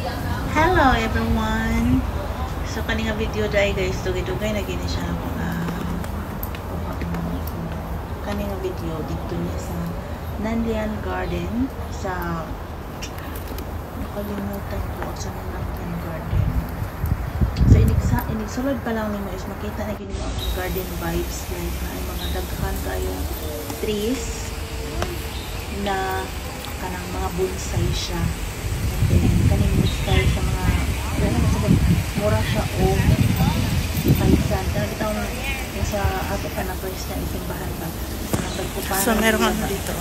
Hello everyone. So kaning video dai guys, dugay-dugay na gini siya ako kaning video dito niya sa Nandyan Garden sa nakalimutan ko sa Nandyan Garden. So inig-sulod pa lang nimo is makita na gini ang garden vibes like na mga daghan kayo trees na kanang mga bonsai siya. Kaning style sa mga mura siya o paisan talaga ito yung sa ato pa na first na isimbahan ba so meron nga dito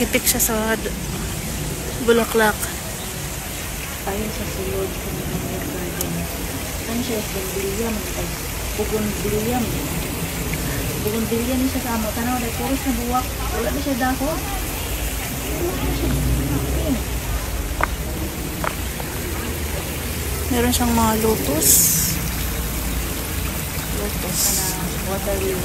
hipik siya sa bulaklak tayo sa sulod sa mga garden kan siya sa bugonbilya ni siya sa amo tanaw na puros na buwak wala na siya dahon. Meron siyang mga lotus na water lily.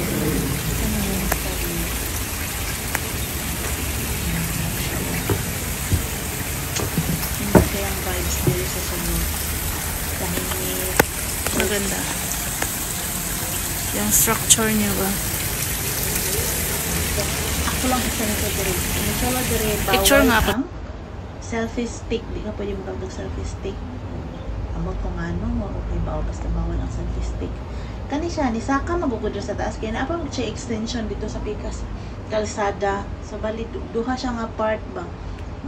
Hindi yung vibes dito sa sunod. Tahimik. maganda yung structure niya ba ako lang isa nito dire. Ano dire picture nga ako selfie stick. Di ka pwede magkabog selfie stick. Amot kung ano, okay bawal basta bawal ang selfie stick. Kani siya ni saka magugod sa taas kaya na pa siya extension dito sa Pikas kalsada. So bali duha siya nga part ba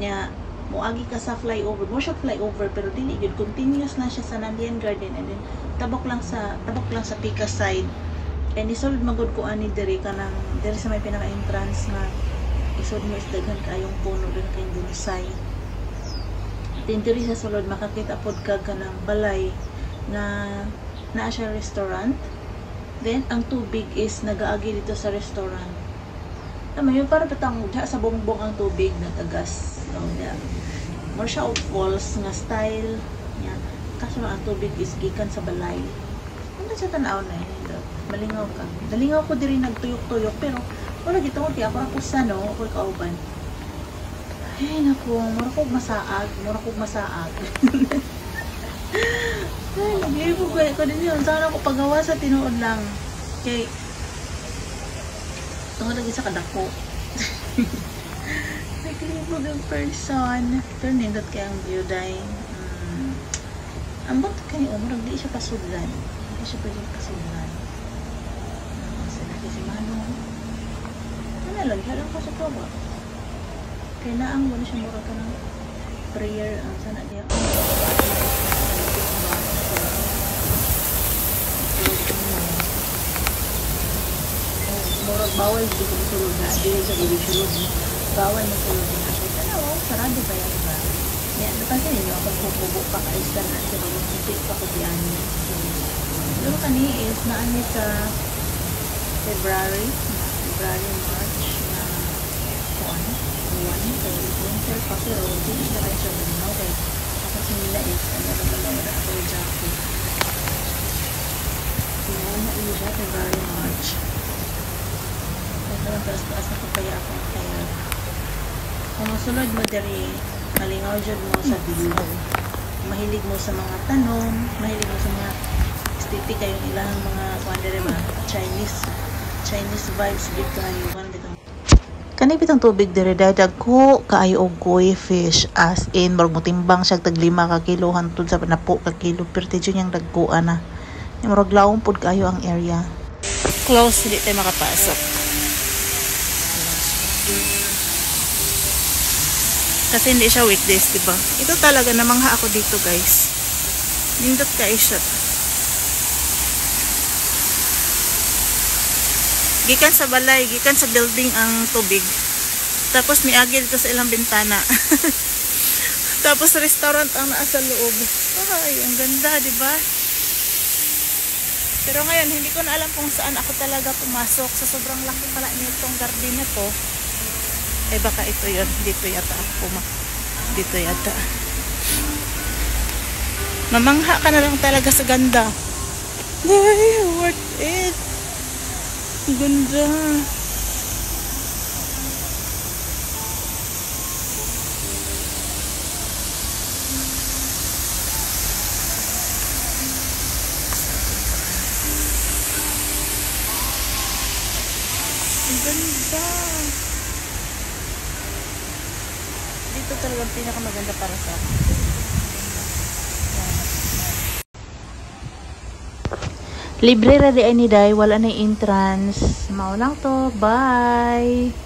nya moagi ka sa flyover. Mo siya flyover pero dili gud continuous na siya sa Nandyan Garden and then tabok lang sa Pikas side. And isulod magud ko ani diri kanang diri sa may pinaka-entrance nga isod mo is daghan kayong puno din kay bonsai. Then diri sa sulod makakita pod ka kanang balay na naa siya restaurant. Then ang tubig is nagaagi dito sa restaurant. Tama yun para patang sa bongbong ang tubig na tagas. So, more siya of falls nga style niya. Kaso ang tubig is gikan sa balay. Ano siya tanaw na yun? Malingaw ka. Nalingaw ko diri nagtuyok-tuyok pero wala gito ko tiya para kusa no ako kauban. Ay naku, mura kog masaag. Ay, naglibog ko din yun. Sana ko pagawa sa tinuod lang. Kay tungod lagi sa kadako. Naglibog ang person. Pero nindot kaya ang view day. Ambot kayo, murag di siya pasudlan. Hindi siya pwedeng pasudlan. Si Mano. Ano lang, halang ko sa proba. Kaya naang wala siya mura ka ng prayer. Sana niya. Mura bawal dito ko sulod na. Dili sa gulo sulod. Bawal na sulod na. Ano, sarado ba yan ba? Napansin ninyo, kapag pupubo pa ka is na siya mag-upit pa ko diyan. Pero kani is naani sa February, March na kuan, kay winter pa pero hindi na rin siya gano'n. Okay, kasi nila is ano naman na ako yung jacket. Kuan na iyo siya, February, March. Ito ang taas na kapaya akong kaya. Kung masunod mo diri, malingaw dyan mo sa view. Mahilig mo sa mga tanong, mahilig mo sa mga aesthetic kayong ilang mga kuan diri ba, Chinese vibes big kayo kan bitang kani bitang tubig dire dagko kaayo og koi fish as in murag motimbang siya tag 5 ka kilo hantud sa napo ka kilo perti jud yang dagkuan na murag lawom pud kaayo ang area close hindi tayo makapasok kasi hindi siya weekdays diba ito talaga namangha ako dito guys nindot ka siya gikan sa balay, gikan sa building ang tubig. Tapos miagi dito sa ilang bintana. Tapos restaurant ang naa sa loob. Ay, ang ganda, di ba? Pero ngayon, hindi ko na alam kung saan ako talaga pumasok. Sa sobrang laki pala nitong garden na to. Eh baka ito yun. Dito yata ako dito yata. Mamangha ka na lang talaga sa ganda. Ay, worth it. Ganda. Ganda. Dito talaga pinakamaganda para sa akin. Libre ra di ay ni Day, wala na entrance. Mao lang to. Bye.